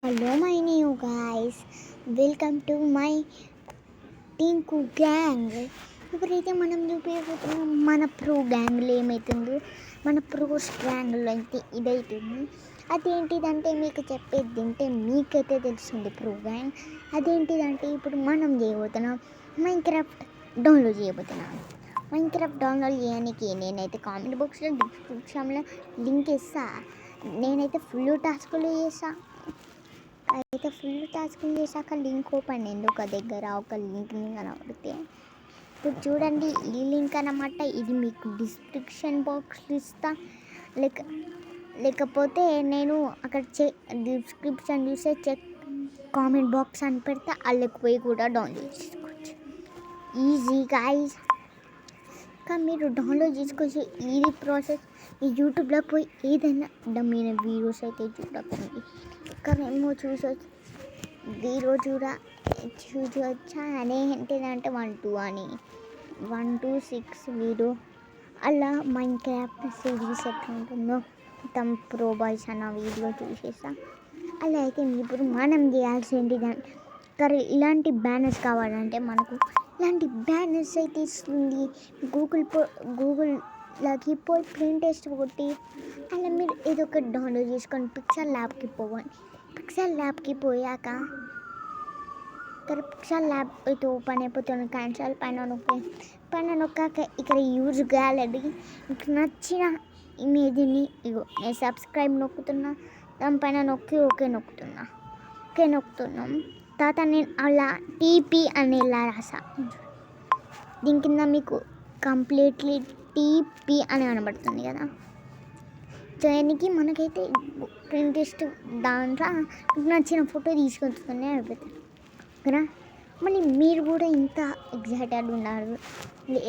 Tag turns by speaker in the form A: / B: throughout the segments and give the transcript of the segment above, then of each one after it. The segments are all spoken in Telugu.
A: Hello, my new guys. Welcome to my Tinku gang. ఇప్పుడైతే మనం చూపించబోతున్నాం మన ప్రో గ్యాంగ్లో ఏమవుతుందో. మన ప్రోస్ గ్యాంగ్లో అయితే ఇదవుతుంది. అదేంటిదంటే మీకు చెప్పేది తింటే మీకైతే తెలుస్తుంది ప్రో గ్యాంగ్. అదేంటిదంటే ఇప్పుడు మనం చేయబోతున్నాం మైన్క్రాఫ్ట్ డౌన్లోడ్ చేయబోతున్నాం. మైన్క్రాఫ్ట్ డౌన్లోడ్ చేయడానికి నేనైతే కామెంట్ బాక్స్లో డిస్క్రిప్షన్లో లింక్ ఇస్తా. నేనైతే ఫుల్ టాస్క్లు చేస్తా. అయితే ఫుల్ టాస్క్లు చేశాక లింక్ ఓపెన్ ఒక దగ్గర ఒక లింక్ని కనబడితే ఇప్పుడు చూడండి ఈ లింక్ అన్నమాట. ఇది మీకు డిస్క్రిప్షన్ బాక్స్లో ఇస్తా. లేకపోతే నేను అక్కడ డిస్క్రిప్షన్ చూసే చెక్ కామెంట్ బాక్స్ అని పెడితే వాళ్ళకి పోయి కూడా డౌన్లోడ్ చేసుకోవచ్చు. Easy guys. కానీ మీరు డౌన్లోడ్ చేసుకోవచ్చు. Easy process. ఈ యూట్యూబ్లో పోయి ఏదైనా డమ్మైన వీడియోస్ అయితే చూడకండి. ఇక్కడేమో చూసొచ్చు వీడియో చూసొచ్చా అనే ఏంటిదంటే 1-2 అని 1-6 వీడియో అలా మైన్క్రాఫ్ట్ సిరీస్ ఎట్లా ఉంటుందో మొత్తం ప్రో బాయ్స్ అన్న వీడియో చూసేసా. అలా అయితే ఇప్పుడు మనం చేయాల్సింటిదంటే ఇలాంటి బ్యానర్స్ కావాలంటే మనకు ఇలాంటి బ్యానర్స్ అయితే ఇస్తుంది గూగుల్లోకి పోయి ప్రింట్ టెస్ట్ కొట్టి అలా మీరు ఏదో ఒకటి డౌన్లోడ్ చేసుకొని పిక్సెల్ ల్యాబ్కి పోవండి. పిక్సెల్ ల్యాబ్కి పోయాక ఇక్కడ పిక్సెల్ ల్యాబ్ అయితే ఓపెన్ అయిపోతుంది. క్యాన్సల్ పైన నొక్కాక ఇక్కడ యూజ్ గ్యాలరీ మీకు నచ్చిన ఇమేజ్ని ఇగో నేను సబ్స్క్రైబ్ నొక్కుతున్నా. దానిపైన నొక్కి ఓకే నొక్కుతున్నాం. తర్వాత నేను అలా టీపీ అని ఇలా రాసా. దీని కింద మీకు కంప్లీట్లీ టీపీ అని కనబడుతుంది కదా. దానికి మనకైతే ప్రింట్ టెస్ట్ దాంట్లో నచ్చిన ఫోటో తీసుకొచ్చుకునే అయిపోతుంది కదా. మళ్ళీ మీరు కూడా ఇంత ఎగ్జైటెడ్ ఉన్నారు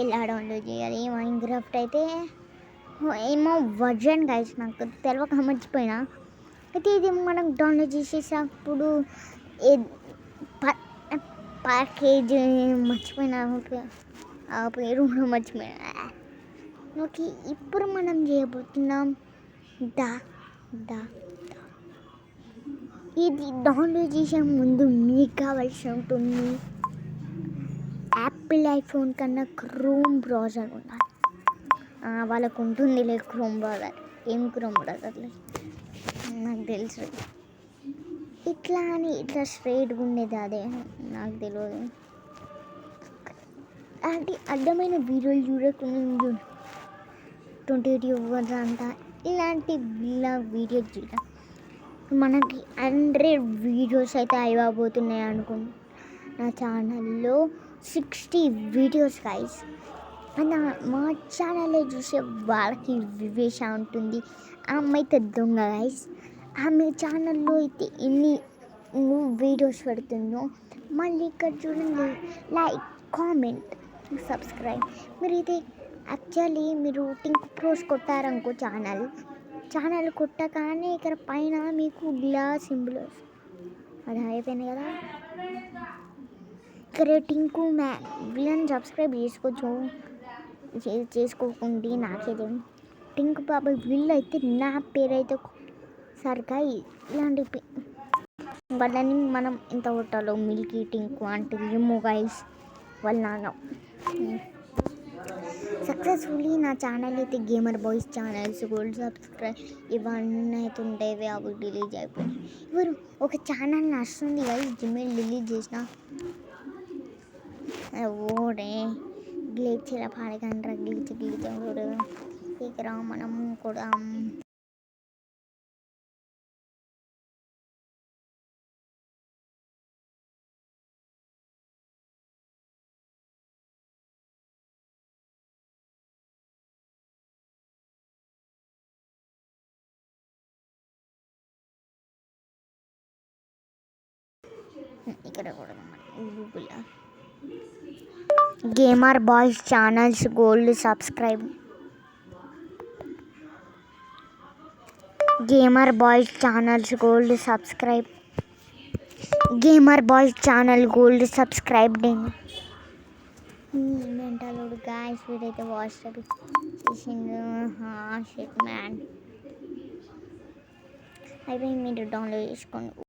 A: ఎలా డౌన్లోడ్ చేయాలి మైన్క్రాఫ్ట్ అయితే ఏమో వర్జన్ గైస్ నాకు తెలియక మర్చిపోయినా. అయితే ఇది మనం డౌన్లోడ్ చేసేటప్పుడు ప్యాకేజ్ మర్చిపోయినా ఆ పేరు కూడా మర్చిపోయినా. ఓకే ఇప్పుడు మనం చేయబోతున్నాం ఇది డౌన్లోడ్ చేసే ముందు మీకు కావాల్సి ఉంటుంది యాపిల్ ఐఫోన్ కన్నా క్రోమ్ బ్రౌజర్ ఉండాలి. వాళ్ళకు ఉంటుంది క్రోమ్ బ్రౌజర్. ఏం క్రోమ్ బ్రౌజర్లే నాకు తెలుసు. ఇట్లా స్ట్రైట్గా ఉండేది అదే నాకు తెలియదు. అంటే అడ్డమైన వీడియోలు చూడకుండా 28 అవర్స్ అంతా ఇలాంటి వీడియో చూడ మనకి 100 వీడియోస్ అయితే అయిపోతున్నాయి అనుకుంటా. నా ఛానల్లో 60 వీడియోస్ గైస్. మా ఛానల్లో చూసే వాళ్ళకి వివేష ఉంటుంది. ఆమె అయితే దొంగ గైస్. ఆమె ఛానల్లో అయితే ఎన్ని వీడియోస్ పెడుతుందో. మళ్ళీ ఇక్కడ చూడండి లైక్ కామెంట్ సబ్స్క్రైబ్. మీరు ఇది యాక్చువల్లీ మీరు టింక్ ప్రోస్ కొట్టారనుకో ఛానల్ కొట్టగానే ఇక్కడ పైన మీకు గ్లాస్ సింబల్ అది అయిపోయింది కదా. ఇక్కడ టింకు వీళ్ళని సబ్స్క్రైబ్ చేసుకోకుండా నాకేదే టింకు బాబాయ్ వీళ్ళు అయితే నా పేరైతే సరిగ్గా ఇలాంటి వాళ్ళని మనం ఎంత కొట్టాలో మిల్కీ టింకు అంటే ఏమో గైస్ వాళ్ళ నాన్న సక్సెస్ఫుల్లీ నా ఛానల్ అయితే gamer boys channels gold subscribe ఇవన్నీ అయితే ఉండేవి. అవి డిలీట్ అయిపోయి ఇప్పుడు ఒక ఛానల్ నడుస్తుంది గైస్. జిమెయిల్ డిలీట్ చేసిన ఓడే గ్లిచ్ల పాడకండ్రా గ్లిచ్ కూడా ఇక్కడ మనం కూడా ఇక్కడ కూడా Google gamer boys channels gold subscribe gamer boys channels gold subscribe gamer boys channel gold subscribe మెంటలోడు గాయస్. వీడైతే వాట్సాప్ చేసిండు. షిట్ మ్యాన్ అయిపోయి మీరు డౌన్లోడ్ చేసుకోండి.